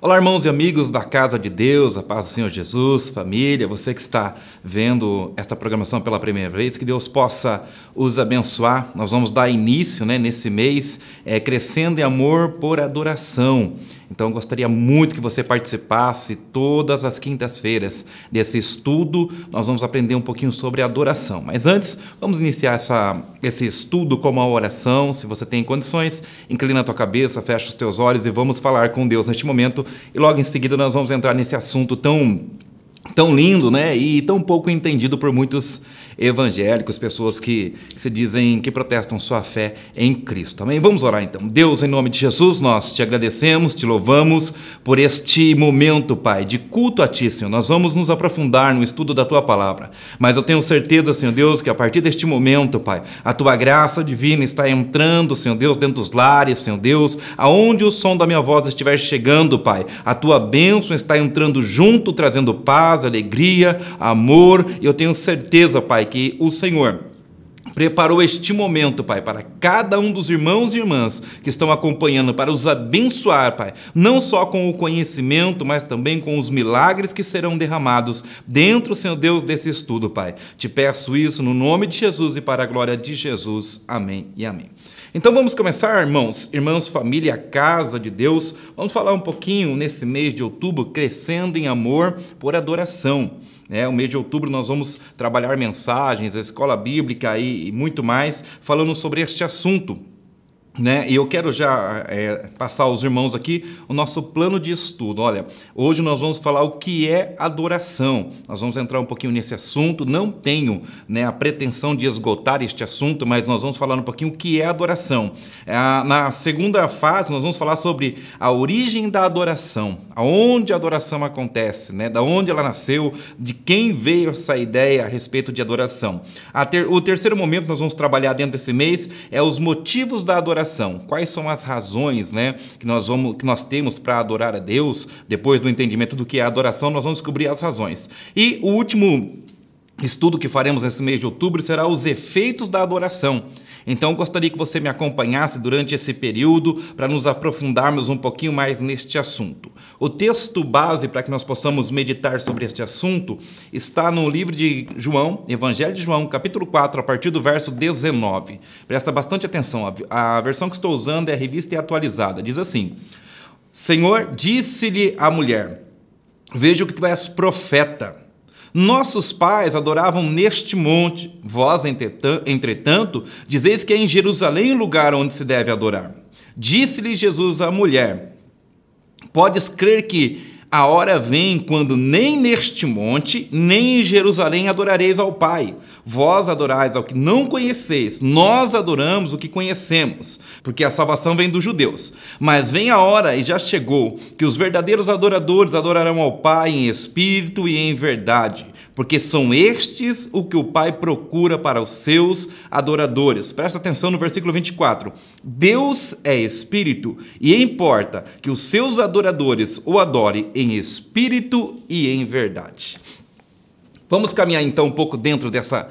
Olá, irmãos e amigos da Casa de Deus, a paz do Senhor Jesus, família, você que está vendo esta programação pela primeira vez, que Deus possa os abençoar. Nós vamos dar início nesse mês, crescendo em amor por adoração. Então, eu gostaria muito que você participasse todas as quintas-feiras desse estudo. Nós vamos aprender um pouquinho sobre adoração. Mas antes, vamos iniciar esse estudo com uma oração. Se você tem condições, inclina a tua cabeça, fecha os teus olhos e vamos falar com Deus neste momento. E logo em seguida nós vamos entrar nesse assunto tão lindo, e tão pouco entendido por muitos evangélicos, pessoas que se dizem que protestam sua fé em Cristo. Amém? Vamos orar então. Deus, em nome de Jesus, nós te agradecemos, te louvamos por este momento, Pai, de culto a Ti, Senhor. Nós vamos nos aprofundar no estudo da Tua Palavra, mas eu tenho certeza, Senhor Deus, que a partir deste momento, Pai, a Tua graça divina está entrando, Senhor Deus, dentro dos lares, Senhor Deus, aonde o som da minha voz estiver chegando, Pai, a Tua bênção está entrando junto, trazendo paz, alegria, amor, e eu tenho certeza, Pai, que o Senhor preparou este momento, Pai, para cada um dos irmãos e irmãs que estão acompanhando, para os abençoar, Pai, não só com o conhecimento, mas também com os milagres que serão derramados dentro, Senhor Deus, desse estudo, Pai. Te peço isso no nome de Jesus e para a glória de Jesus. Amém e amém. Então vamos começar, irmãos, família, Casa de Deus. Vamos falar um pouquinho nesse mês de outubro, crescendo em amor por adoração. O mês de outubro nós vamos trabalhar mensagens, a escola bíblica e muito mais, falando sobre este assunto. E eu quero já passar aos irmãos aqui o nosso plano de estudo. Olha, hoje nós vamos falar o que é adoração. Nós vamos entrar um pouquinho nesse assunto. Não tenho a pretensão de esgotar este assunto, mas nós vamos falar um pouquinho o que é adoração. Na segunda fase, nós vamos falar sobre a origem da adoração, aonde a adoração acontece, da onde ela nasceu, de quem veio essa ideia a respeito de adoração. O terceiro momento que nós vamos trabalhar dentro desse mês é os motivos da adoração. Quais são as razões que nós temos para adorar a Deus? Depois do entendimento do que é adoração, nós vamos descobrir as razões. E o último estudo que faremos nesse mês de outubro será os efeitos da adoração. Então, eu gostaria que você me acompanhasse durante esse período para nos aprofundarmos um pouquinho mais neste assunto. O texto base para que nós possamos meditar sobre este assunto está no livro de João, Evangelho de João, capítulo 4, a partir do verso 19. Presta bastante atenção, a versão que estou usando é a Revista e Atualizada. Diz assim: Senhor, disse-lhe a mulher, vejo que tu és profeta. Nossos pais adoravam neste monte, vós, entretanto, dizeis que é em Jerusalém o lugar onde se deve adorar. Disse-lhe Jesus à mulher, podes crer que a hora vem quando nem neste monte, nem em Jerusalém adorareis ao Pai. Vós adorais ao que não conheceis, nós adoramos o que conhecemos, porque a salvação vem dos judeus. Mas vem a hora, e já chegou, que os verdadeiros adoradores adorarão ao Pai em espírito e em verdade, porque são estes o que o Pai procura para os seus adoradores. Presta atenção no versículo 24. Deus é espírito, e importa que os seus adoradores o adorem em espírito e em verdade. Vamos caminhar então um pouco dentro dessa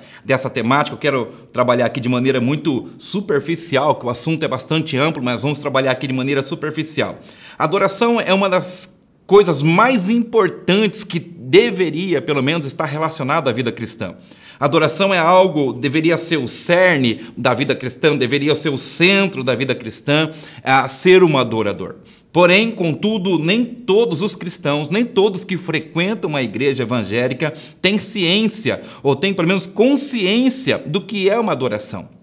temática. Eu quero trabalhar aqui de maneira muito superficial, que o assunto é bastante amplo, mas vamos trabalhar aqui de maneira superficial. A adoração é uma das coisas mais importantes que deveria, pelo menos, estar relacionada à vida cristã. A adoração é algo, deveria ser o cerne da vida cristã, deveria ser o centro da vida cristã, ser um adorador. Porém, contudo, nem todos os cristãos, nem todos que frequentam a igreja evangélica têm ciência, ou têm pelo menos consciência do que é uma adoração.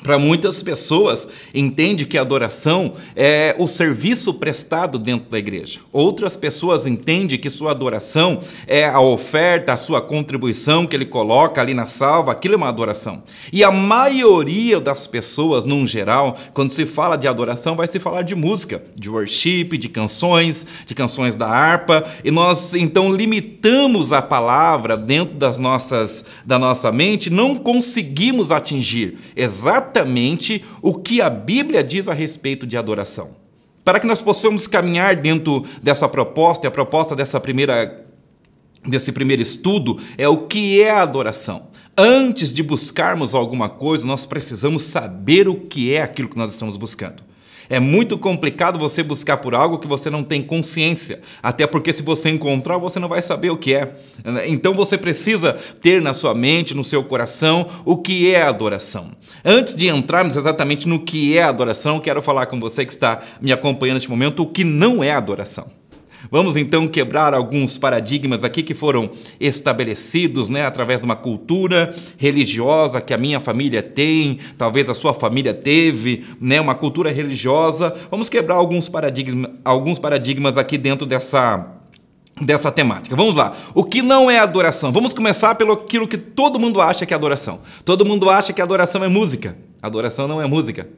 Para muitas pessoas, entende que a adoração é o serviço prestado dentro da igreja. Outras pessoas entendem que sua adoração é a oferta, a sua contribuição que ele coloca ali na salva, aquilo é uma adoração. E a maioria das pessoas, num geral, quando se fala de adoração, vai se falar de música, de worship, de canções da harpa, e nós então limitamos a palavra dentro da nossa mente, não conseguimos atingir exatamente o que a Bíblia diz a respeito de adoração. Para que nós possamos caminhar dentro dessa proposta, e a proposta desse primeiro estudo é o que é a adoração. Antes de buscarmos alguma coisa, nós precisamos saber o que é aquilo que nós estamos buscando. É muito complicado você buscar por algo que você não tem consciência, até porque se você encontrar, você não vai saber o que é. Então você precisa ter na sua mente, no seu coração, o que é adoração. Antes de entrarmos exatamente no que é adoração, quero falar com você que está me acompanhando neste momento o que não é adoração. Vamos então quebrar alguns paradigmas aqui que foram estabelecidos, através de uma cultura religiosa que a minha família tem, talvez a sua família teve, uma cultura religiosa. Vamos quebrar alguns paradigmas aqui dentro dessa temática. Vamos lá. O que não é adoração? Vamos começar pelo aquilo que todo mundo acha que é adoração. Todo mundo acha que adoração é música. Adoração não é música.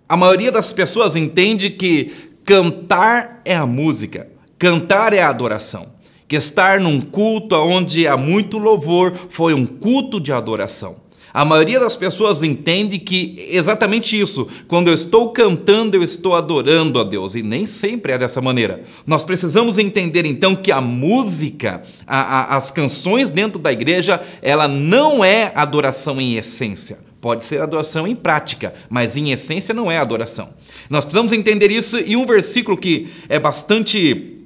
A maioria das pessoas entende que cantar é a música, cantar é a adoração. Que estar num culto onde há muito louvor foi um culto de adoração. A maioria das pessoas entende que exatamente isso, quando eu estou cantando, eu estou adorando a Deus, e nem sempre é dessa maneira. Nós precisamos entender então que a música, as canções dentro da igreja, ela não é adoração em essência. Pode ser adoração em prática, mas em essência não é adoração. Nós precisamos entender isso, e um versículo que é bastante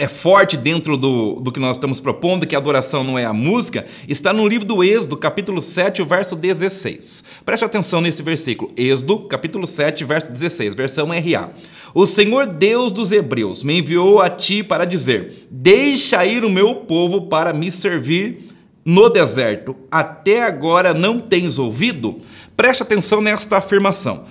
forte dentro do que nós estamos propondo, que a adoração não é a música, está no livro do Êxodo, capítulo 7, o verso 16. Preste atenção nesse versículo. Êxodo, capítulo 7, verso 16, versão RA. O Senhor Deus dos Hebreus me enviou a ti para dizer: deixa ir o meu povo para me servir no deserto. Até agora não tens ouvido? Preste atenção nesta afirmação.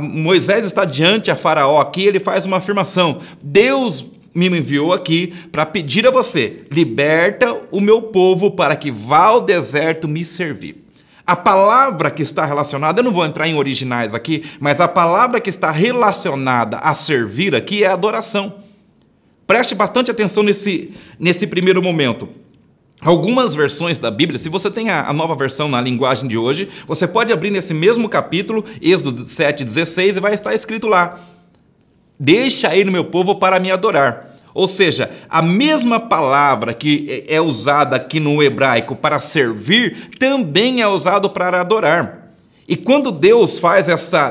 Moisés está diante a Faraó aqui, ele faz uma afirmação. Deus me enviou aqui para pedir a você: liberta o meu povo para que vá ao deserto me servir. A palavra que está relacionada, eu não vou entrar em originais aqui, mas a palavra que está relacionada a servir aqui é adoração. Preste bastante atenção nesse primeiro momento. Algumas versões da Bíblia, se você tem a nova versão na linguagem de hoje, você pode abrir nesse mesmo capítulo, Êxodo 7,16, e vai estar escrito lá: deixa ir o meu povo para me adorar. Ou seja, a mesma palavra que é usada aqui no hebraico para servir, também é usado para adorar. E quando Deus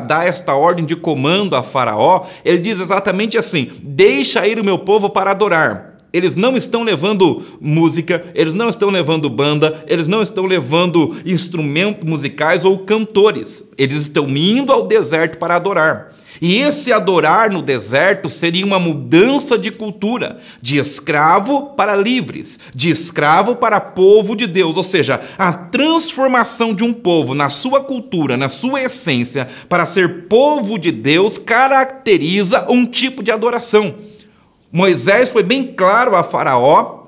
dá esta ordem de comando a Faraó, ele diz exatamente assim: deixa ir o meu povo para adorar. Eles não estão levando música, eles não estão levando banda, eles não estão levando instrumentos musicais ou cantores. Eles estão indo ao deserto para adorar. E esse adorar no deserto seria uma mudança de cultura, de escravo para livres, de escravo para povo de Deus. Ou seja, a transformação de um povo na sua cultura, na sua essência, para ser povo de Deus, caracteriza um tipo de adoração. Moisés foi bem claro a Faraó,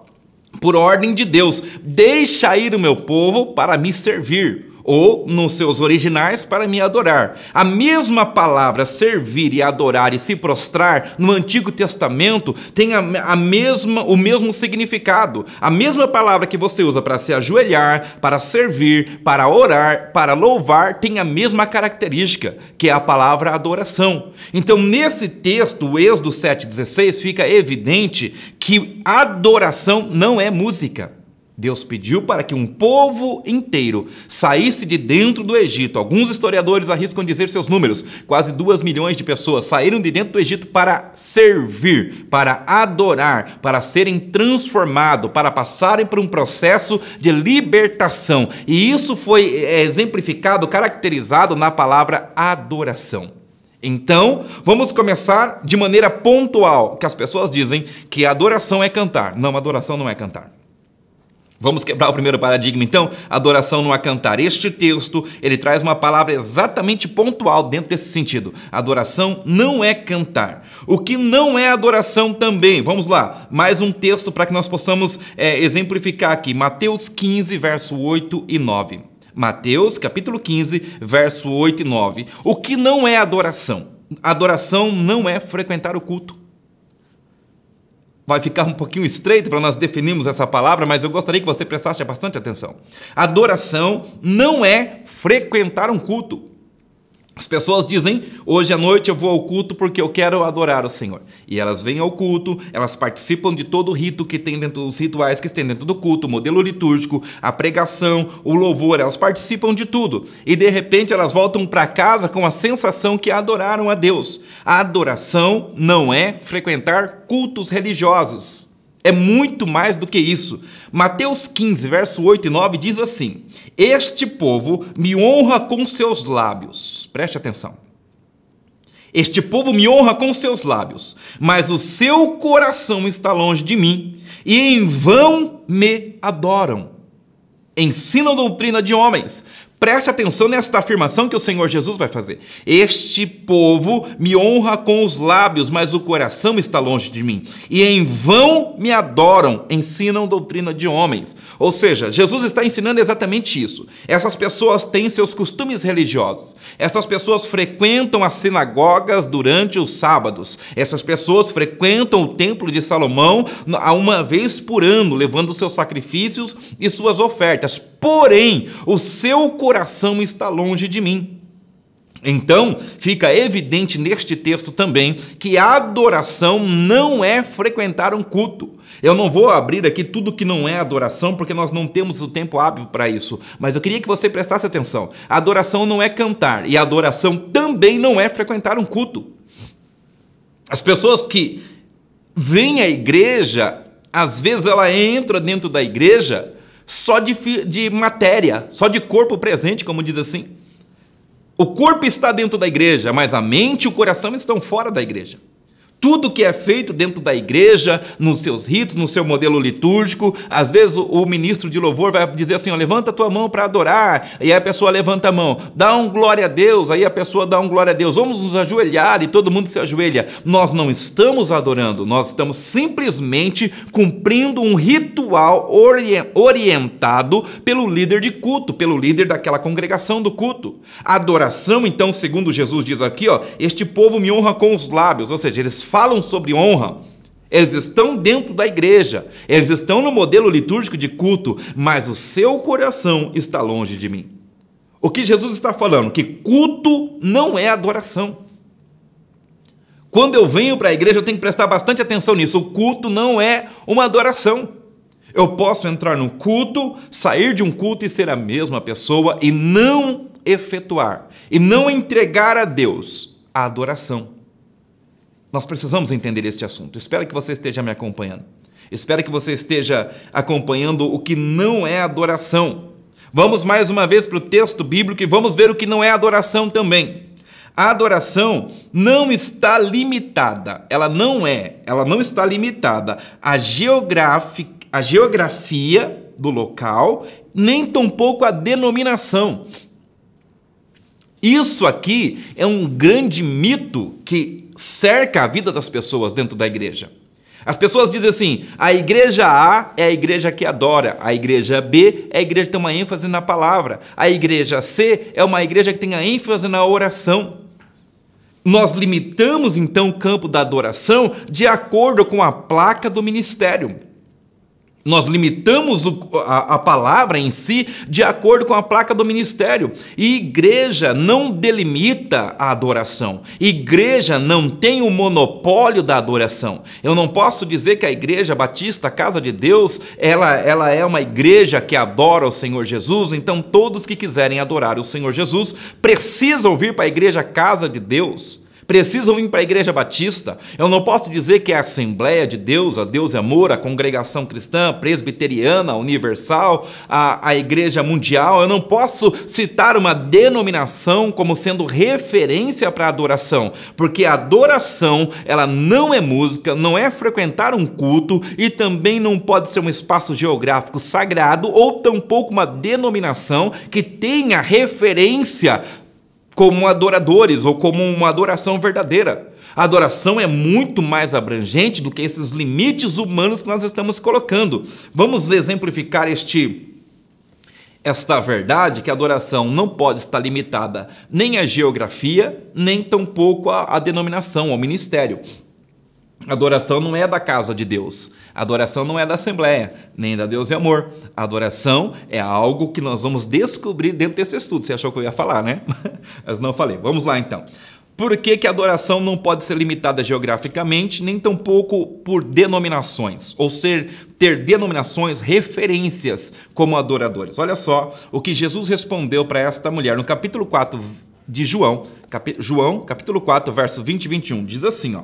por ordem de Deus: deixa ir o meu povo para me servir, ou, nos seus originais, para me adorar. A mesma palavra servir e adorar e se prostrar no Antigo Testamento tem o mesmo significado. A mesma palavra que você usa para se ajoelhar, para servir, para orar, para louvar, tem a mesma característica, que é a palavra adoração. Então, nesse texto, o Êxodo 7,16, fica evidente que adoração não é música. Deus pediu para que um povo inteiro saísse de dentro do Egito. Alguns historiadores arriscam dizer seus números. Quase 2 milhões de pessoas saíram de dentro do Egito para servir, para adorar, para serem transformados, para passarem por um processo de libertação. E isso foi exemplificado, caracterizado na palavra adoração. Então, vamos começar de maneira pontual, que as pessoas dizem que adoração é cantar. Não, adoração não é cantar. Vamos quebrar o primeiro paradigma, então. Adoração não é cantar. Este texto, ele traz uma palavra exatamente pontual dentro desse sentido. Adoração não é cantar. O que não é adoração também? Vamos lá, mais um texto para que nós possamos exemplificar aqui. Mateus 15, verso 8 e 9. Mateus, capítulo 15, verso 8 e 9. O que não é adoração? Adoração não é frequentar o culto. Vai ficar um pouquinho estreito para nós definirmos essa palavra, mas eu gostaria que você prestasse bastante atenção. Adoração não é frequentar um culto. As pessoas dizem, hoje à noite eu vou ao culto porque eu quero adorar o Senhor. E elas vêm ao culto, elas participam de todo o rito que tem dentro dos rituais que tem dentro do culto, o modelo litúrgico, a pregação, o louvor, elas participam de tudo. E de repente elas voltam para casa com a sensação que adoraram a Deus. A adoração não é frequentar cultos religiosos. É muito mais do que isso. Mateus 15, verso 8 e 9 diz assim: este povo me honra com seus lábios. Preste atenção. Este povo me honra com seus lábios, mas o seu coração está longe de mim, e em vão me adoram. Ensinam doutrina de homens. Preste atenção nesta afirmação que o Senhor Jesus vai fazer. Este povo me honra com os lábios, mas o coração está longe de mim. E em vão me adoram, ensinam doutrina de homens. Ou seja, Jesus está ensinando exatamente isso. Essas pessoas têm seus costumes religiosos. Essas pessoas frequentam as sinagogas durante os sábados. Essas pessoas frequentam o templo de Salomão uma vez por ano, levando seus sacrifícios e suas ofertas. Porém, o seu coração está longe de mim. Então, fica evidente neste texto também que a adoração não é frequentar um culto. Eu não vou abrir aqui tudo que não é adoração, porque nós não temos o tempo hábil para isso. Mas eu queria que você prestasse atenção. A adoração não é cantar, e a adoração também não é frequentar um culto. As pessoas que vêm à igreja, às vezes ela entra dentro da igreja só de matéria, só de corpo presente, como diz assim. O corpo está dentro da igreja, mas a mente e o coração estão fora da igreja. Tudo que é feito dentro da igreja, nos seus ritos, no seu modelo litúrgico, às vezes o ministro de louvor vai dizer assim, ó, levanta a tua mão para adorar, e aí a pessoa levanta a mão, dá um glória a Deus, aí a pessoa dá um glória a Deus, vamos nos ajoelhar, e todo mundo se ajoelha. Nós não estamos adorando, nós estamos simplesmente cumprindo um ritual orientado pelo líder de culto, pelo líder daquela congregação do culto. A adoração, então, segundo Jesus diz aqui, ó, este povo me honra com os lábios, ou seja, eles falam sobre honra, eles estão dentro da igreja, eles estão no modelo litúrgico de culto, mas o seu coração está longe de mim. O que Jesus está falando? Que culto não é adoração. Quando eu venho para a igreja, eu tenho que prestar bastante atenção nisso. O culto não é uma adoração. Eu posso entrar no culto, sair de um culto e ser a mesma pessoa e não efetuar, e não entregar a Deus a adoração. Nós precisamos entender este assunto. Espero que você esteja me acompanhando. Espero que você esteja acompanhando o que não é adoração. Vamos mais uma vez para o texto bíblico e vamos ver o que não é adoração também. A adoração não está limitada. Ela não está limitada à geografia do local, nem tampouco à denominação. Isso aqui é um grande mito que cerca a vida das pessoas dentro da igreja. As pessoas dizem assim, a igreja A é a igreja que adora, a igreja B é a igreja que tem uma ênfase na palavra, a igreja C é uma igreja que tem a ênfase na oração. Nós limitamos então o campo da adoração de acordo com a placa do ministério. Nós limitamos a palavra em si de acordo com a placa do ministério. E igreja não delimita a adoração. Igreja não tem o monopólio da adoração. Eu não posso dizer que a Igreja Batista, a Casa de Deus, ela é uma igreja que adora o Senhor Jesus, então todos que quiserem adorar o Senhor Jesus precisam vir para a Igreja Casa de Deus. Precisam vir para a Igreja Batista. Eu não posso dizer que é a Assembleia de Deus, a Deus é Amor, a Congregação Cristã, Presbiteriana, Universal, a Igreja Mundial. Eu não posso citar uma denominação como sendo referência para a adoração, porque a adoração, ela não é música, não é frequentar um culto e também não pode ser um espaço geográfico sagrado ou tampouco uma denominação que tenha referência como adoradores ou como uma adoração verdadeira. A adoração é muito mais abrangente do que esses limites humanos que nós estamos colocando. Vamos exemplificar esta verdade, que a adoração não pode estar limitada nem à geografia, nem tampouco à denominação, ao ministério. A adoração não é da casa de Deus. A adoração não é da Assembleia, nem da Deus e Amor. A adoração é algo que nós vamos descobrir dentro desse estudo. Você achou que eu ia falar, né? Mas não falei. Vamos lá, então. Por que a adoração não pode ser limitada geograficamente, nem tampouco por denominações, ou ter denominações, referências como adoradores? Olha só o que Jesus respondeu para esta mulher no capítulo 4 de João, capítulo 4, verso 20 e 21. Diz assim, ó: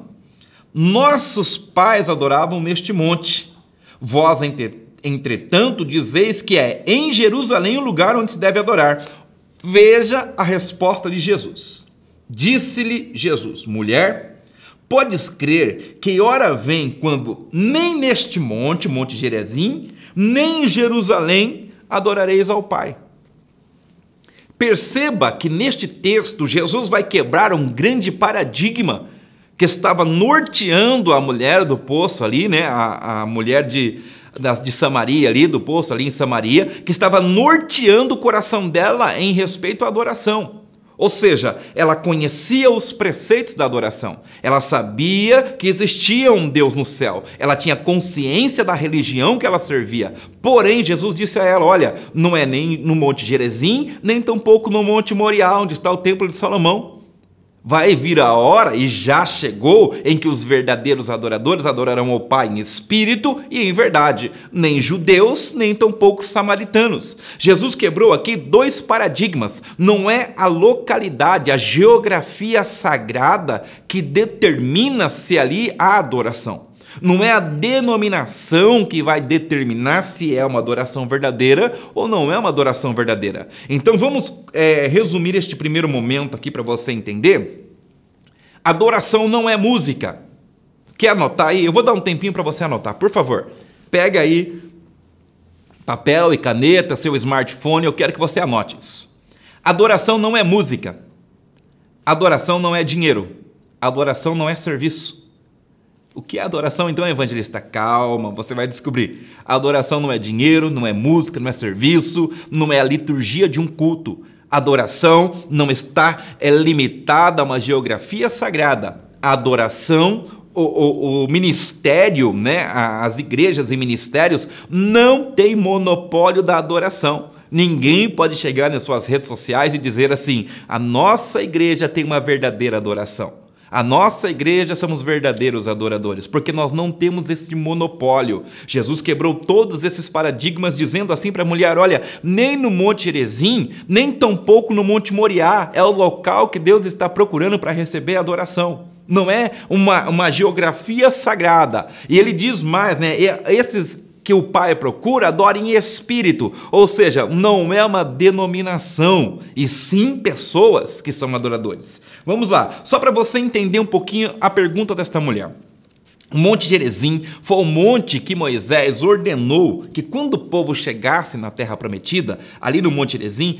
nossos pais adoravam neste monte, vós, entretanto, dizeis que é em Jerusalém o lugar onde se deve adorar. Veja a resposta de Jesus. Disse-lhe Jesus: mulher, podes crer que hora vem quando nem neste monte, Monte Gerizim, nem em Jerusalém adorareis ao Pai. Perceba que neste texto Jesus vai quebrar um grande paradigma que estava norteando a mulher do poço ali, né? A mulher de Samaria ali, do poço ali em Samaria, que estava norteando o coração dela em respeito à adoração. Ou seja, ela conhecia os preceitos da adoração, ela sabia que existia um Deus no céu, ela tinha consciência da religião que ela servia. Porém, Jesus disse a ela: olha, não é nem no Monte Gerizim, nem tampouco no Monte Moriá, onde está o Templo de Salomão. Vai vir a hora, e já chegou, em que os verdadeiros adoradores adorarão ao Pai em espírito e em verdade, nem judeus, nem tampouco samaritanos. Jesus quebrou aqui dois paradigmas. Não é a localidade, a geografia sagrada que determina se ali há adoração. Não é a denominação que vai determinar se é uma adoração verdadeira ou não é uma adoração verdadeira. Então vamos resumir este primeiro momento aqui para você entender. Adoração não é música. Quer anotar aí? Eu vou dar um tempinho para você anotar, por favor. Pega aí papel e caneta, seu smartphone, eu quero que você anote isso. Adoração não é música. Adoração não é dinheiro. Adoração não é serviço. O que é adoração, então, evangelista? Calma, você vai descobrir. A adoração não é dinheiro, não é música, não é serviço, não é a liturgia de um culto. A adoração não está limitada a uma geografia sagrada. A adoração, o ministério, né, as igrejas e ministérios não têm monopólio da adoração. Ninguém pode chegar nas suas redes sociais e dizer assim: a nossa igreja tem uma verdadeira adoração. A nossa igreja somos verdadeiros adoradores, porque nós não temos esse monopólio. Jesus quebrou todos esses paradigmas, dizendo assim para a mulher: olha, nem no Monte Gerizim, nem tampouco no Monte Moriá é o local que Deus está procurando para receber a adoração. Não é uma geografia sagrada. E ele diz mais, né? Esses que o Pai procura, adora em espírito, ou seja, não é uma denominação, e sim pessoas que são adoradores. Vamos lá, só para você entender um pouquinho a pergunta desta mulher. O Monte Gerizim foi o monte que Moisés ordenou que quando o povo chegasse na terra prometida, ali no Monte Gerizim,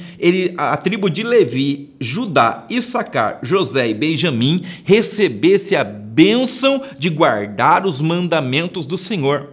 a tribo de Levi, Judá, Issacar, José e Benjamim recebesse a bênção de guardar os mandamentos do Senhor.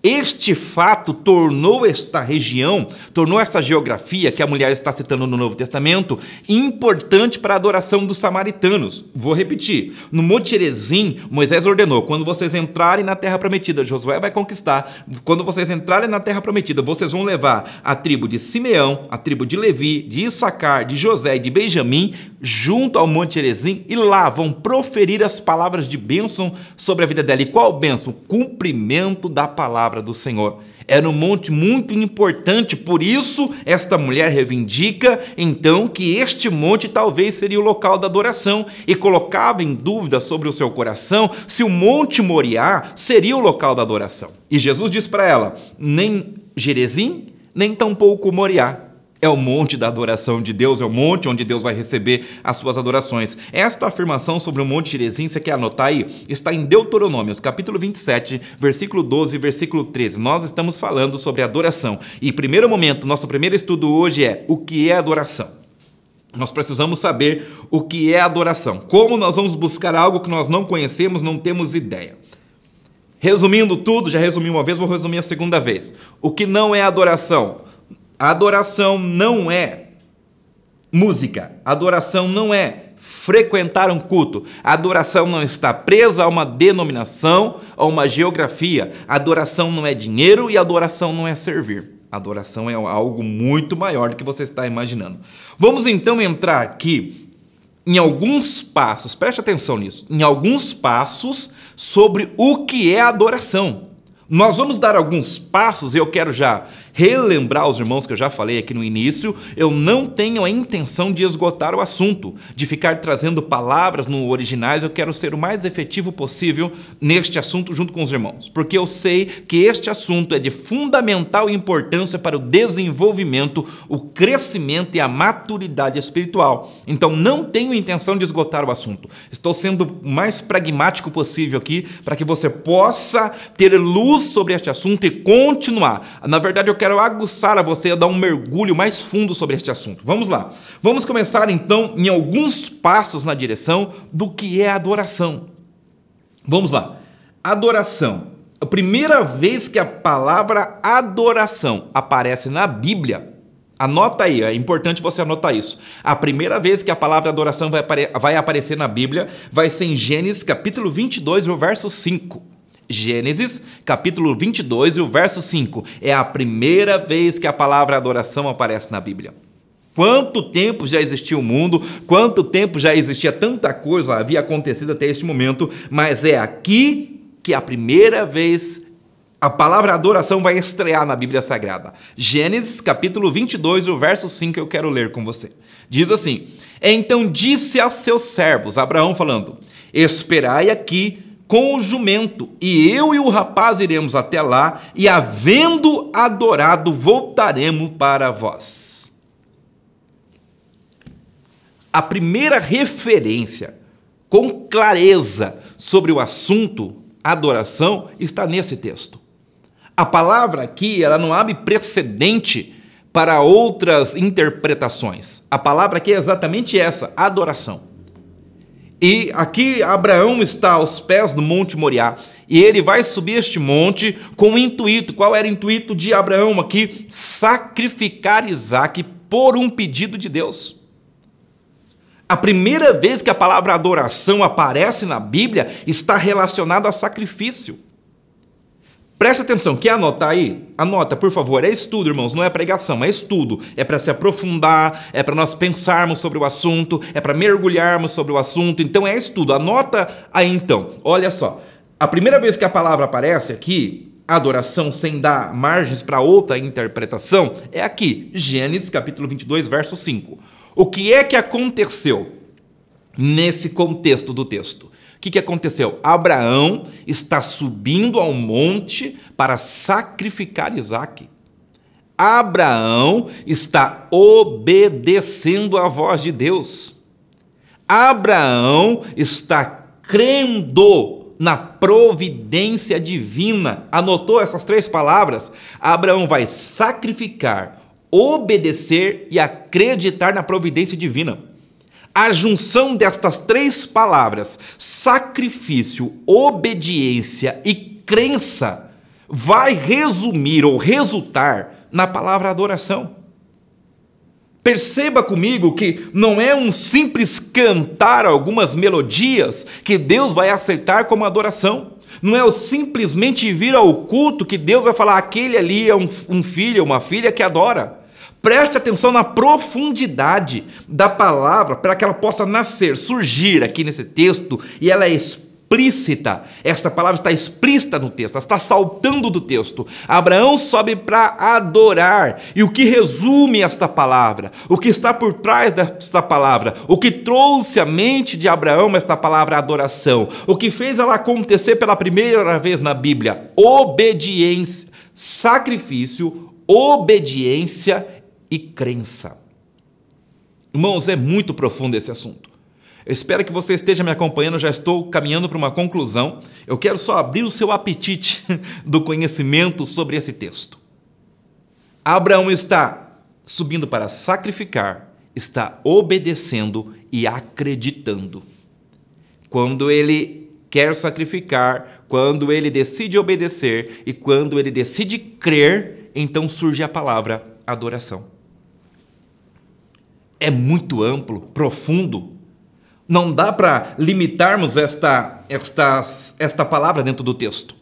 Este fato tornou esta região, tornou essa geografia que a mulher está citando no Novo Testamento, importante para a adoração dos samaritanos. Vou repetir. No Monte Gerizim, Moisés ordenou: quando vocês entrarem na terra prometida, Josué vai conquistar. Quando vocês entrarem na terra prometida, vocês vão levar a tribo de Simeão, a tribo de Levi, de Issacar, de José e de Benjamim junto ao Monte Gerizim, e lá vão proferir as palavras de bênção sobre a vida dela. E qual bênção? Cumprimento da palavra do Senhor. Era um monte muito importante, por isso esta mulher reivindica então que este monte talvez seria o local da adoração, e colocava em dúvida sobre o seu coração se o Monte Moriá seria o local da adoração. E Jesus diz para ela: nem Gerizim, nem tampouco Moriá. É o monte da adoração de Deus, é o monte onde Deus vai receber as suas adorações. Esta afirmação sobre o Monte Gerizim, você quer anotar aí? Está em Deuteronômios, capítulo 27, versículo 12 e versículo 13. Nós estamos falando sobre adoração. E primeiro momento, nosso primeiro estudo hoje é: o que é adoração? Nós precisamos saber o que é adoração. Como nós vamos buscar algo que nós não conhecemos, não temos ideia. Resumindo tudo, já resumi uma vez, vou resumir a segunda vez. O que não é adoração? A adoração não é música, a adoração não é frequentar um culto. A adoração não está presa a uma denominação, a uma geografia. A adoração não é dinheiro e a adoração não é servir. A adoração é algo muito maior do que você está imaginando. Vamos então entrar aqui em alguns passos, preste atenção nisso, em alguns passos sobre o que é adoração. Nós vamos dar alguns passos, e eu quero já relembrar aos irmãos que eu já falei aqui no início, eu não tenho a intenção de esgotar o assunto, de ficar trazendo palavras no originais, eu quero ser o mais efetivo possível neste assunto junto com os irmãos, porque eu sei que este assunto é de fundamental importância para o desenvolvimento, o crescimento e a maturidade espiritual. Então não tenho intenção de esgotar o assunto, estou sendo o mais pragmático possível aqui, para que você possa ter luz sobre este assunto e continuar. Na verdade, eu quero aguçar a você a dar um mergulho mais fundo sobre este assunto. Vamos lá. Vamos começar, então, em alguns passos na direção do que é adoração. Vamos lá. Adoração. A primeira vez que a palavra adoração aparece na Bíblia, anota aí, é importante você anotar isso. A primeira vez que a palavra adoração vai aparecer na Bíblia vai ser em Gênesis, capítulo 22, o verso 5. Gênesis, capítulo 22, e o verso 5. É a primeira vez que a palavra adoração aparece na Bíblia. Quanto tempo já existia o mundo, quanto tempo já existia tanta coisa, havia acontecido até este momento, mas é aqui que a primeira vez a palavra adoração vai estrear na Bíblia Sagrada. Gênesis, capítulo 22, o verso 5, eu quero ler com você. Diz assim: então disse a seus servos, Abraão falando, esperai aqui com o jumento, e eu e o rapaz iremos até lá, e havendo adorado, voltaremos para vós. A primeira referência com clareza sobre o assunto adoração está nesse texto. A palavra aqui, ela não abre precedente para outras interpretações. A palavra aqui é exatamente essa, adoração. E aqui Abraão está aos pés do Monte Moriá, e ele vai subir este monte com o intuito. Qual era o intuito de Abraão aqui? Sacrificar Isaque por um pedido de Deus. A primeira vez que a palavra adoração aparece na Bíblia está relacionada a sacrifício. Presta atenção, quer anotar aí? Anota, por favor, é estudo, irmãos, não é pregação, é estudo. É para se aprofundar, é para nós pensarmos sobre o assunto, é para mergulharmos sobre o assunto, então é estudo. Anota aí então, olha só. A primeira vez que a palavra aparece aqui, adoração sem dar margens para outra interpretação, é aqui, Gênesis capítulo 22, verso 5. O que é que aconteceu nesse contexto do texto? O que aconteceu? Abraão está subindo ao monte para sacrificar Isaque. Abraão está obedecendo à voz de Deus. Abraão está crendo na providência divina. Anotou essas três palavras? Abraão vai sacrificar, obedecer e acreditar na providência divina. A junção destas três palavras, sacrifício, obediência e crença, vai resumir ou resultar na palavra adoração. Perceba comigo que não é um simples cantar algumas melodias que Deus vai aceitar como adoração. Não é o simplesmente vir ao culto que Deus vai falar, aquele ali é um filho, uma filha que adora. Preste atenção na profundidade da palavra para que ela possa nascer, surgir aqui nesse texto, e ela é explícita. Esta palavra está explícita no texto, ela está saltando do texto. Abraão sobe para adorar. E o que resume esta palavra? O que está por trás desta palavra? O que trouxe à mente de Abraão esta palavra adoração? O que fez ela acontecer pela primeira vez na Bíblia? Obediência, sacrifício, obediência e crença. Irmãos, é muito profundo esse assunto. Eu espero que você esteja me acompanhando, já estou caminhando para uma conclusão. Eu quero só abrir o seu apetite do conhecimento sobre esse texto. Abraão está subindo para sacrificar, está obedecendo e acreditando. Quando ele quer sacrificar, quando ele decide obedecer e quando ele decide crer, então surge a palavra adoração. É muito amplo, profundo, Não dá para limitarmos esta palavra dentro do texto.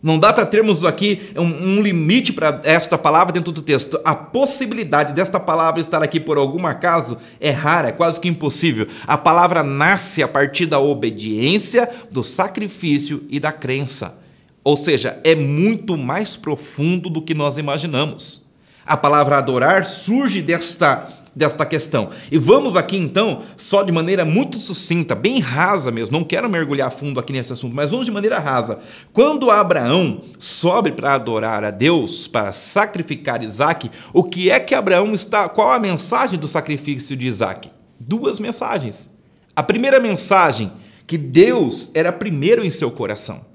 Não dá para termos aqui um limite para esta palavra dentro do texto. A possibilidade desta palavra estar aqui por algum acaso é rara, é quase que impossível. A palavra nasce a partir da obediência, do sacrifício e da crença. Ou seja, é muito mais profundo do que nós imaginamos. A palavra adorar surge desta questão. E vamos aqui então, só de maneira muito sucinta, bem rasa mesmo, não quero mergulhar fundo aqui nesse assunto, mas vamos de maneira rasa. Quando Abraão sobe para adorar a Deus, para sacrificar Isaque, o que é que Abraão está... Qual a mensagem do sacrifício de Isaque? Duas mensagens. A primeira mensagem, que Deus era primeiro em seu coração.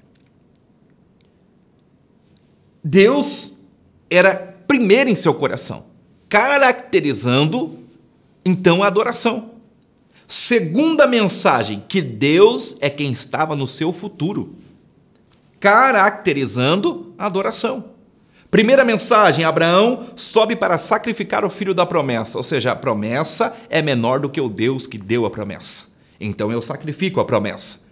Deus era primeiro em seu coração, caracterizando, então, a adoração. Segunda mensagem, que Deus é quem estava no seu futuro, caracterizando a adoração. Primeira mensagem, Abraão sobe para sacrificar o filho da promessa, ou seja, a promessa é menor do que o Deus que deu a promessa. Então eu sacrifico a promessa.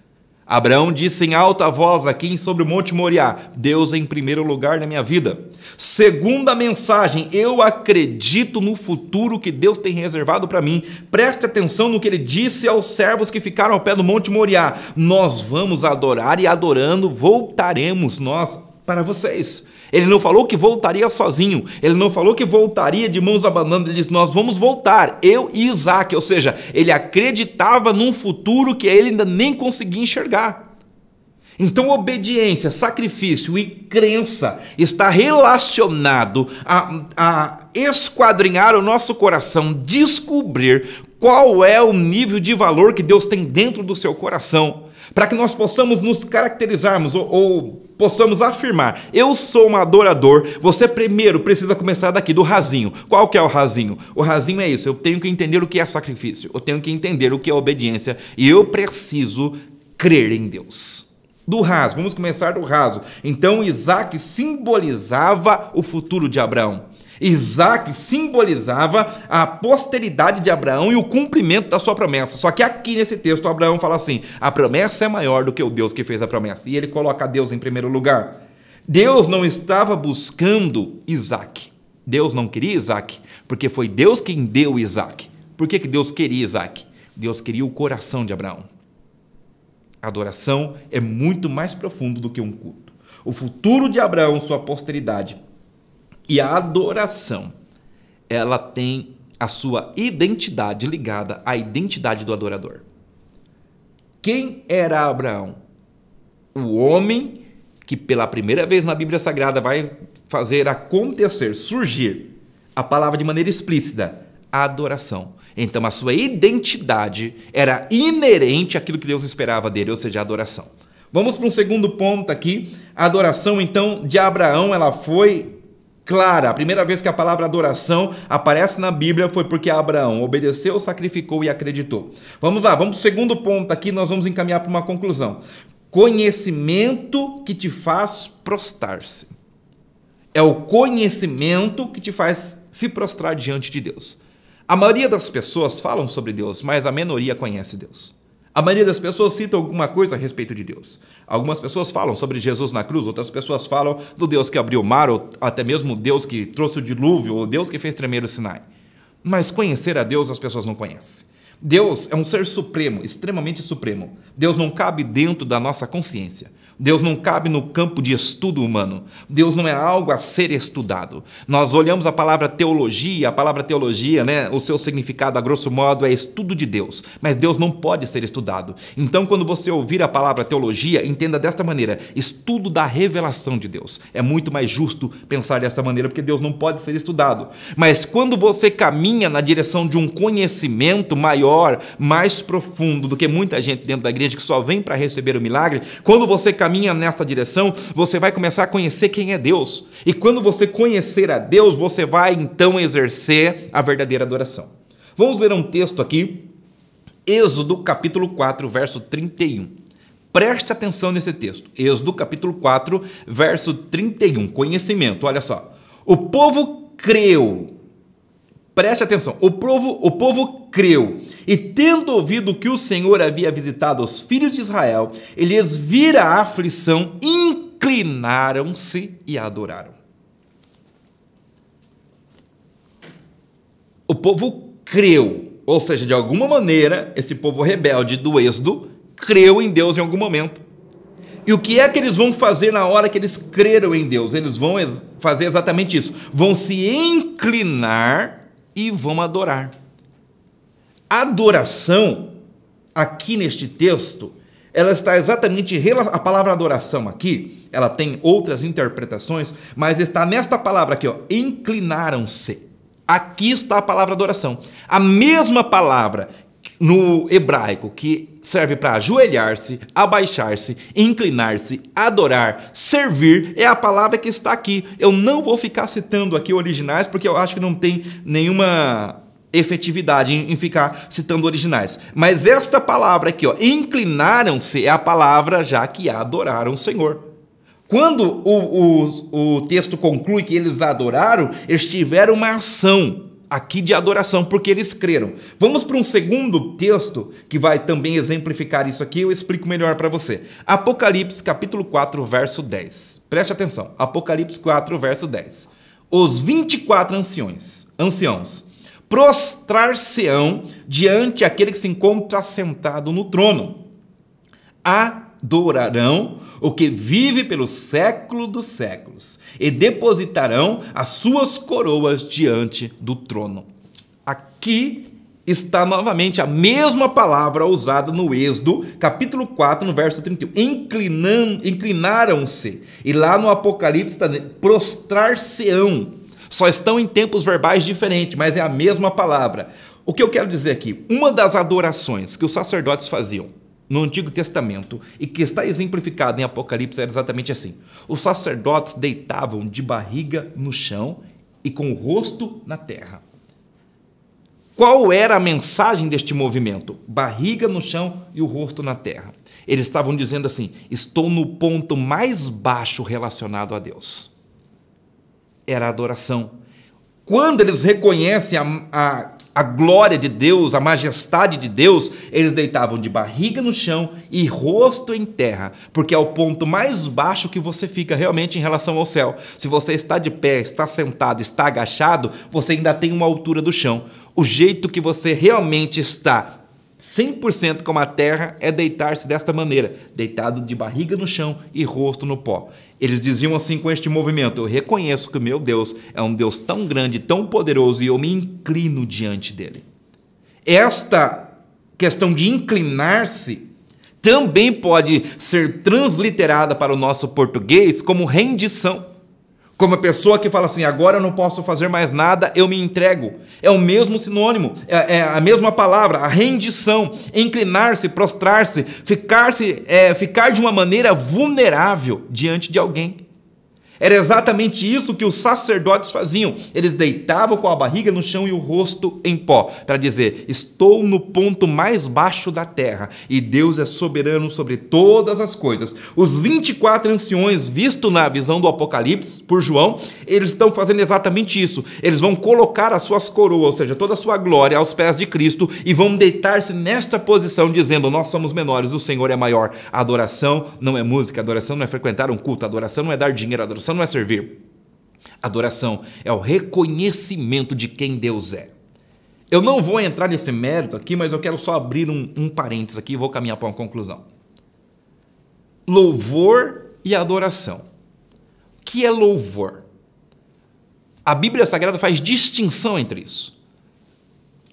Abraão disse em alta voz aqui sobre o Monte Moriá, Deus é em primeiro lugar na minha vida. Segunda mensagem, eu acredito no futuro que Deus tem reservado para mim. Preste atenção no que ele disse aos servos que ficaram ao pé do Monte Moriá. Nós vamos adorar e adorando voltaremos nós para vocês. Ele não falou que voltaria sozinho, ele não falou que voltaria de mãos abanando, ele disse, nós vamos voltar, eu e Isaque, ou seja, ele acreditava num futuro que ele ainda nem conseguia enxergar. Então, obediência, sacrifício e crença está relacionado a esquadrinhar o nosso coração, descobrir qual é o nível de valor que Deus tem dentro do seu coração, para que nós possamos nos caracterizarmos ou possamos afirmar, eu sou um adorador. Você primeiro precisa começar daqui, do rasinho. Qual que é o rasinho? O rasinho é isso, eu tenho que entender o que é sacrifício, eu tenho que entender o que é obediência e eu preciso crer em Deus. Do raso, vamos começar do raso. Então Isaque simbolizava o futuro de Abraão. Isaque simbolizava a posteridade de Abraão e o cumprimento da sua promessa. Só que aqui nesse texto, Abraão fala assim, a promessa é maior do que o Deus que fez a promessa. E ele coloca Deus em primeiro lugar. Deus não estava buscando Isaque. Deus não queria Isaque, porque foi Deus quem deu Isaque. Por que Deus queria Isaque? Deus queria o coração de Abraão. A adoração é muito mais profundo do que um culto. O futuro de Abraão, sua posteridade, e a adoração, ela tem a sua identidade ligada à identidade do adorador. Quem era Abraão? O homem que pela primeira vez na Bíblia Sagrada vai fazer acontecer, surgir a palavra de maneira explícita, a adoração. Então a sua identidade era inerente àquilo que Deus esperava dele, ou seja, a adoração. Vamos para um segundo ponto aqui. A adoração, então, de Abraão, ela foi clara. A primeira vez que a palavra adoração aparece na Bíblia foi porque Abraão obedeceu, sacrificou e acreditou. Vamos lá, vamos para o segundo ponto aqui, nós vamos encaminhar para uma conclusão. Conhecimento que te faz prostrar-se. É o conhecimento que te faz se prostrar diante de Deus. A maioria das pessoas falam sobre Deus, mas a minoria conhece Deus. A maioria das pessoas cita alguma coisa a respeito de Deus. Algumas pessoas falam sobre Jesus na cruz, outras pessoas falam do Deus que abriu o mar, ou até mesmo o Deus que trouxe o dilúvio, ou o Deus que fez tremer o Sinai. Mas conhecer a Deus as pessoas não conhecem. Deus é um ser supremo, extremamente supremo. Deus não cabe dentro da nossa consciência. Deus não cabe no campo de estudo humano. Deus não é algo a ser estudado. Nós olhamos a palavra teologia, né, o seu significado, a grosso modo, é estudo de Deus. Mas Deus não pode ser estudado. Então, quando você ouvir a palavra teologia, entenda desta maneira, estudo da revelação de Deus. É muito mais justo pensar desta maneira, porque Deus não pode ser estudado. Mas quando você caminha na direção de um conhecimento maior, mais profundo do que muita gente dentro da igreja que só vem para receber o milagre, quando você caminha nessa direção, você vai começar a conhecer quem é Deus. E quando você conhecer a Deus, você vai então exercer a verdadeira adoração. Vamos ler um texto aqui, Êxodo capítulo 4, verso 31. Preste atenção nesse texto. Êxodo capítulo 4, verso 31. Conhecimento, olha só. O povo creu Preste atenção, o povo creu, e tendo ouvido que o Senhor havia visitado os filhos de Israel, eles viram a aflição, inclinaram-se e adoraram. O povo creu, ou seja, de alguma maneira, esse povo rebelde do Êxodo creu em Deus em algum momento. E o que é que eles vão fazer na hora que eles creram em Deus? Eles vão fazer exatamente isso, vão se inclinar e vão adorar. Adoração, aqui neste texto, ela está exatamente, a palavra adoração aqui, ela tem outras interpretações, mas está nesta palavra aqui, ó, inclinaram-se. Aqui está a palavra adoração. A mesma palavra no hebraico que serve para ajoelhar-se, abaixar-se, inclinar-se, adorar, servir, é a palavra que está aqui. Eu não vou ficar citando aqui originais, porque eu acho que não tem nenhuma efetividade em ficar citando originais. Mas esta palavra aqui, ó, inclinaram-se, é a palavra já que adoraram o Senhor. Quando o texto conclui que eles adoraram, eles tiveram uma ação aqui de adoração, porque eles creram. Vamos para um segundo texto que vai também exemplificar isso aqui, eu explico melhor para você. Apocalipse capítulo 4, verso 10. Preste atenção, Apocalipse 4, verso 10. Os 24 anciãos prostrar-se-ão diante daquele que se encontra sentado no trono. Adorarão o que vive pelo século dos séculos e depositarão as suas coroas diante do trono. Aqui está novamente a mesma palavra usada no Êxodo, capítulo 4, no verso 31. Inclinaram-se. E lá no Apocalipse está prostrar-se-ão. Só estão em tempos verbais diferentes, mas é a mesma palavra. O que eu quero dizer aqui? Uma das adorações que os sacerdotes faziam no Antigo Testamento e que está exemplificado em Apocalipse era exatamente assim. Os sacerdotes deitavam de barriga no chão e com o rosto na terra. Qual era a mensagem deste movimento? Barriga no chão e o rosto na terra. Eles estavam dizendo assim: estou no ponto mais baixo relacionado a Deus. Era a adoração. Quando eles reconhecem a glória de Deus, a majestade de Deus, eles deitavam de barriga no chão e rosto em terra, porque é o ponto mais baixo que você fica realmente em relação ao céu. Se você está de pé, está sentado, está agachado, você ainda tem uma altura do chão. O jeito que você realmente está 100% como a terra é deitar-se desta maneira, deitado de barriga no chão e rosto no pó. Eles diziam assim com este movimento: eu reconheço que o meu Deus é um Deus tão grande, tão poderoso, e eu me inclino diante dele. Esta questão de inclinar-se também pode ser transliterada para o nosso português como rendição. Como a pessoa que fala assim: agora eu não posso fazer mais nada, eu me entrego. É o mesmo sinônimo, é a mesma palavra, a rendição, inclinar-se, prostrar-se, ficar de uma maneira vulnerável diante de alguém. Era exatamente isso que os sacerdotes faziam. Eles deitavam com a barriga no chão e o rosto em pó, para dizer: estou no ponto mais baixo da terra e Deus é soberano sobre todas as coisas. Os 24 anciões, visto na visão do Apocalipse por João, eles estão fazendo exatamente isso. Eles vão colocar as suas coroas, ou seja, toda a sua glória aos pés de Cristo, e vão deitar-se nesta posição, dizendo: nós somos menores, o Senhor é maior. A adoração não é música, a adoração não é frequentar um culto, a adoração não é dar dinheiro, a adoração não é servir. Adoração é o reconhecimento de quem Deus é. Eu não vou entrar nesse mérito aqui, mas eu quero só abrir um parênteses aqui e vou caminhar para uma conclusão. Louvor e adoração. O que é louvor? A Bíblia Sagrada faz distinção entre isso.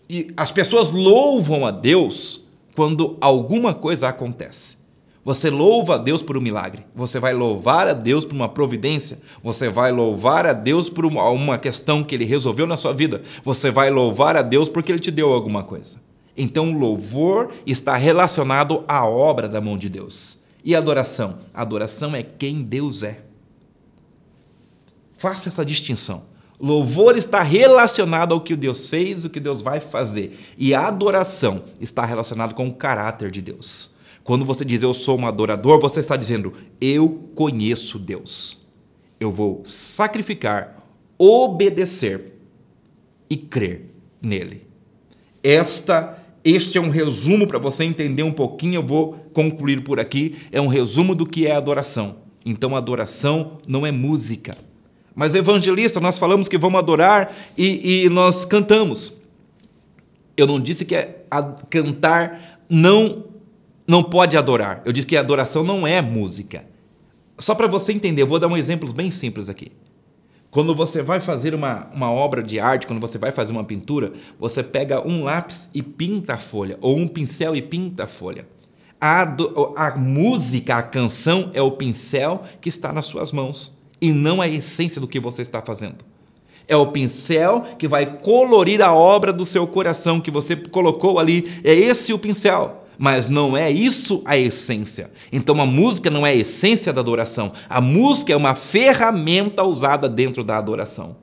E as pessoas louvam a Deus quando alguma coisa acontece. Você louva a Deus por um milagre, você vai louvar a Deus por uma providência, você vai louvar a Deus por uma questão que Ele resolveu na sua vida, você vai louvar a Deus porque Ele te deu alguma coisa. Então o louvor está relacionado à obra da mão de Deus. E a adoração? A adoração é quem Deus é. Faça essa distinção. Louvor está relacionado ao que Deus fez, o que Deus vai fazer. E a adoração está relacionada com o caráter de Deus. Quando você diz eu sou um adorador, você está dizendo eu conheço Deus. Eu vou sacrificar, obedecer e crer nele. Este é um resumo para você entender um pouquinho, eu vou concluir por aqui, é um resumo do que é adoração. Então, adoração não é música. Mas, evangelista, nós falamos que vamos adorar e nós cantamos. Eu não disse que cantar não pode adorar. Eu disse que a adoração não é música. Só para você entender, eu vou dar um exemplo bem simples aqui. Quando você vai fazer uma obra de arte, quando você vai fazer uma pintura, você pega um lápis e pinta a folha, ou um pincel e pinta a folha. A música, a canção é o pincel que está nas suas mãos e não a essência do que você está fazendo. É o pincel que vai colorir a obra do seu coração que você colocou ali. É esse o pincel. Mas não é isso a essência. Então a música não é a essência da adoração. A música é uma ferramenta usada dentro da adoração.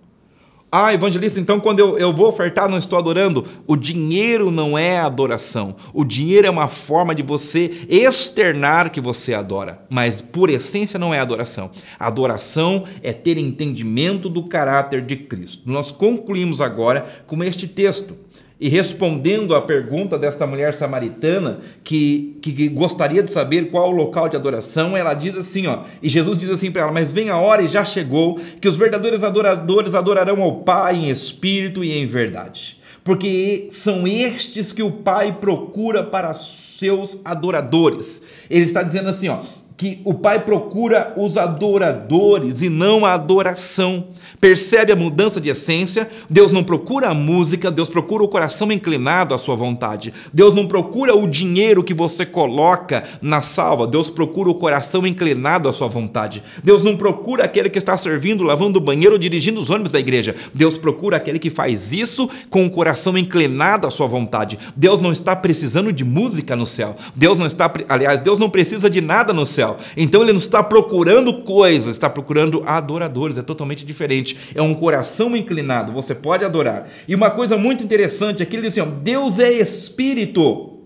Ah, evangelista, então quando eu vou ofertar, não estou adorando. O dinheiro não é adoração. O dinheiro é uma forma de você externar que você adora. Mas por essência não é adoração. Adoração é ter entendimento do caráter de Cristo. Nós concluímos agora com este texto. E respondendo à pergunta desta mulher samaritana, que gostaria de saber qual o local de adoração, ela diz assim, e Jesus diz assim para ela, mas vem a hora e já chegou, que os verdadeiros adoradores adorarão ao Pai em espírito e em verdade. Porque são estes que o Pai procura para seus adoradores. Ele está dizendo assim, que o Pai procura os adoradores e não a adoração. Percebe a mudança de essência? Deus não procura a música, Deus procura o coração inclinado à sua vontade. Deus não procura o dinheiro que você coloca na salva, Deus procura o coração inclinado à sua vontade. Deus não procura aquele que está servindo, lavando o banheiro ou dirigindo os ônibus da igreja. Deus procura aquele que faz isso com o coração inclinado à sua vontade. Deus não está precisando de música no céu. Deus não precisa de nada no céu. Então ele não está procurando coisas, está procurando adoradores, é totalmente diferente. É um coração inclinado, você pode adorar. E uma coisa muito interessante aqui, ele diz assim, Deus é espírito.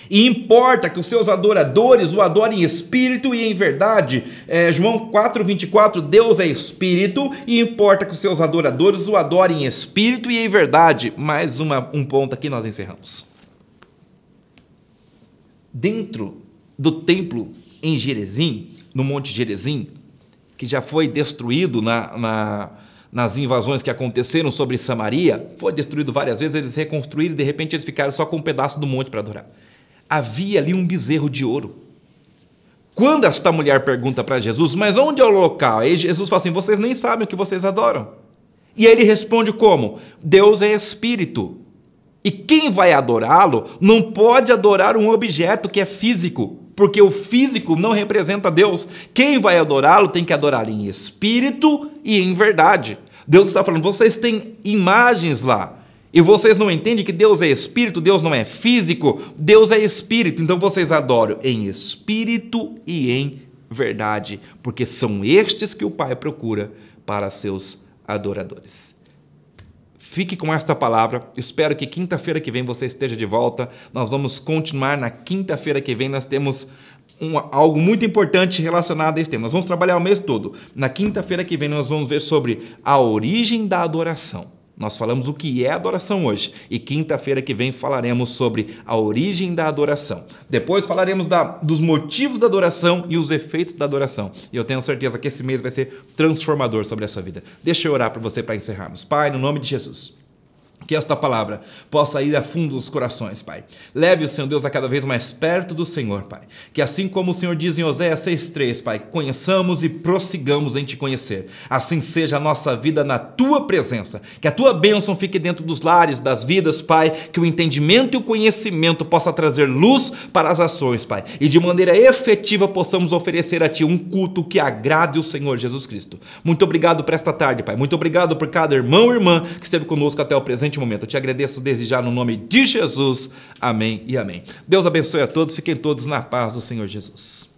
E importa que os seus adoradores o adorem em espírito e em verdade. João 4:24, Deus é espírito e importa que os seus adoradores o adorem em espírito e em verdade. Mais um ponto aqui, nós encerramos. Dentro do templo em Gerezim, no Monte Gerezim, que já foi destruído nas invasões que aconteceram sobre Samaria, foi destruído várias vezes, eles reconstruíram e de repente eles ficaram só com um pedaço do monte para adorar. Havia ali um bezerro de ouro. Quando esta mulher pergunta para Jesus, mas onde é o local? Aí Jesus fala assim, vocês nem sabem o que vocês adoram. E aí ele responde como? Deus é espírito. E quem vai adorá-lo não pode adorar um objeto que é físico, porque o físico não representa Deus. Quem vai adorá-lo tem que adorar em espírito e em verdade. Deus está falando, vocês têm imagens lá, e vocês não entendem que Deus é espírito, Deus não é físico, Deus é espírito. Então vocês adoram em espírito e em verdade, porque são estes que o Pai procura para seus adoradores. Fique com esta palavra, espero que quinta-feira que vem você esteja de volta, nós vamos continuar na quinta-feira que vem, nós temos algo muito importante relacionado a esse tema, nós vamos trabalhar o mês todo. Na quinta-feira que vem nós vamos ver sobre a origem da adoração. Nós falamos o que é adoração hoje e quinta-feira que vem falaremos sobre a origem da adoração. Depois falaremos dos motivos da adoração e os efeitos da adoração. E eu tenho certeza que esse mês vai ser transformador sobre a sua vida. Deixa eu orar para você para encerrarmos. Pai, no nome de Jesus, que esta palavra possa ir a fundo dos corações, Pai. Leve o Senhor Deus a cada vez mais perto do Senhor, Pai. Que assim como o Senhor diz em Oséias 6:3, Pai, conheçamos e prossigamos em Te conhecer. Assim seja a nossa vida na Tua presença. Que a Tua bênção fique dentro dos lares, das vidas, Pai. Que o entendimento e o conhecimento possa trazer luz para as ações, Pai. E de maneira efetiva possamos oferecer a Ti um culto que agrade o Senhor Jesus Cristo. Muito obrigado por esta tarde, Pai. Muito obrigado por cada irmão e irmã que esteve conosco até o presente momento. Eu te agradeço desde já no nome de Jesus. Amém e amém. Deus abençoe a todos. Fiquem todos na paz do Senhor Jesus.